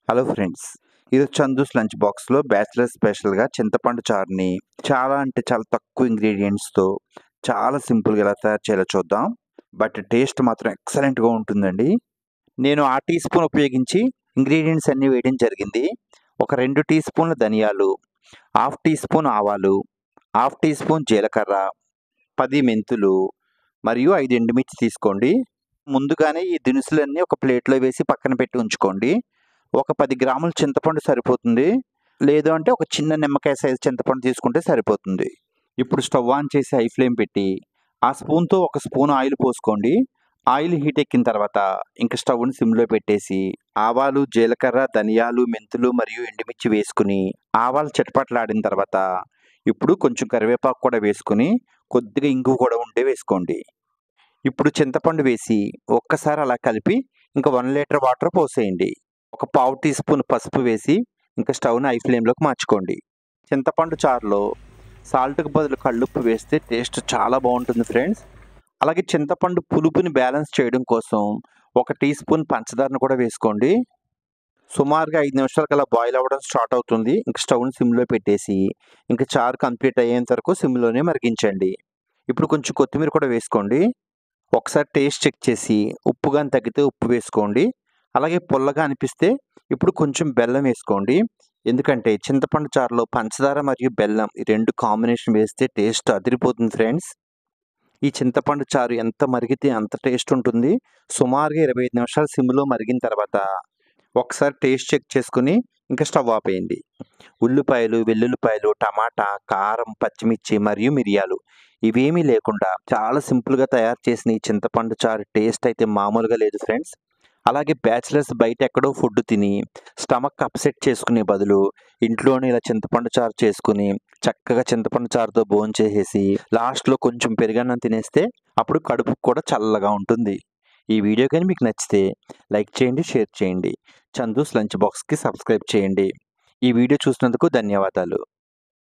Hello friends, ఈరోజు Chandu's lunch బాక్స్లో bachelor స్పెషల్గా చింతపండు చారుని చాలా తక్కువ ఇంగ్రీడియంట్స్తో చాలా సింపుల్గా ఎలా తయారు చేయాలో చూద్దాం. బట్ టేస్ట్ మాత్రం ఎక్సలెంట్గా ఉంటుందండి. నేను ఆ టీ స్పూన్ ఉపయోగించి ఇంగ్రీడియంట్స్ అన్నీ వేయడం జరిగింది. ఒక 2 టీ స్పూన్ల ధనియాలు, హాఫ్ టీ స్పూన్ ఆవాలు, హాఫ్ టీ స్పూన్ జీలకర్ర, 10 మెంతులు మరియు 5 ఎండుమిర్చి తీసుకోండి. ముందుగానే ఈ దినుసులన్నీ ఒక ప్లేట్లో వేసి పక్కన పెట్టి ఉంచుకోండి. ఒక 10 గ్రాముల చింతపండు సరిపోతుంది. లేదు అంటే ఒక చిన్న నిమ్మకాయ సైజు చింతపండు తీసుకుంటే సరిపోతుంది. ఇప్పుడు స్టవ్ ఆన్ చేసి హై ఫ్లేమ్ పెట్టి ఆ స్పూన్‌తో ఒక స్పూన్ ఆయిల్ పోసుకోండి. ఆయిల్ హీట్ ఎక్కిన తర్వాత ఇంక స్టవ్‌ని సిమ్‌లో పెట్టేసి ఆవాలు, జీలకర్ర, ధనియాలు, మెంతులు మరియు ఎండుమిర్చి వేసుకొని ఆవాలు చిటపటలాడిన తర్వాత ఇప్పుడు కొంచెం కరివేపాకు కూడా వేసుకొని కొద్దిగా ఇంగువ కూడా ఉంటే వేసుకోండి. ఇప్పుడు చింతపండు వేసి ఒక్కసారి అలా కలిపి ఇంక 1 లీటర్ వాటర్ పోసేయండి. ఒక పావు టీ స్పూన్ పసుపు వేసి ఇంకా స్టవ్‌ని హై ఫ్లేమ్‌లోకి మార్చుకోండి. చింతపండు చారులో సాల్ట్‌కి బదులు కల్లుప్పు వేస్తే టేస్ట్ చాలా బావుంటుంది ఫ్రెండ్స్. అలాగే చింతపండు పులుపుని బ్యాలెన్స్ చేయడం కోసం ఒక టీ స్పూన్ పంచదారను కూడా వేసుకోండి. సుమారుగా 5 నిమిషాలకలా బాయిల్ అవ్వడం స్టార్ట్ అవుతుంది. ఇంక స్టవ్‌ని సిమ్‌లో పెట్టేసి ఇంక చారు కంప్లీట్ అయ్యేంత వరకు సిమ్‌లోనే మరిగించండి. ఇప్పుడు కొంచెం కొత్తిమీర కూడా వేసుకోండి. ఒకసారి టేస్ట్ చెక్ చేసి ఉప్పు గాని తగ్గితే ఉప్పు వేసుకోండి. అలాగే పుల్లగా అనిపిస్తే ఇప్పుడు కొంచెం బెల్లం వేసుకోండి. ఎందుకంటే చింతపండు చారులో పంచదార మరియు బెల్లం ఈ 2 కాంబినేషన్ వేస్తే టేస్ట్ అదిరిపోతుంది ఫ్రెండ్స్. ఈ చింతపండు చారు ఎంత మరిగితే అంత టేస్ట్ ఉంటుంది. సుమారుగా 25 నిమిషాలు సిమ్‌లో మరిగిన తర్వాత ఒకసారి టేస్ట్ చెక్ చేసుకొని ఇంక స్టవ్ ఆపేయండి. ఉల్లిపాయలు, వెల్లుల్లిపాయలు, టమాటా, కారం, పచ్చిమిర్చి మరియు మిరియాలు ఇవేమీ లేకుండా చాలా సింపుల్‌గా తయారు చేసిన ఈ చింతపండు చారు టేస్ట్ అయితే మామూలుగా లేదు ఫ్రెండ్స్. అలాగే బ్యాచిలర్స్ బయట ఎక్కడో ఫుడ్ తిని స్టమక్ అప్సెట్ చేసుకునే బదులు ఇంట్లోనే ఇలా చింతపండు చారు చేసుకొని చక్కగా చింతపండు చారుతో భోంచేసేసి లాస్ట్‌లో కొంచెం పెరుగన్నం తినేస్తే అప్పుడు కడుపుకి కూడా చల్లగా ఉంటుంది. ఈ వీడియో గాని మీకు నచ్చితే లైక్ చేయండి, షేర్ చేయండి. చందూస్ లంచ్ బాక్స్‌కి సబ్స్క్రైబ్ చేయండి. ఈ వీడియో చూసినందుకు ధన్యవాదాలు.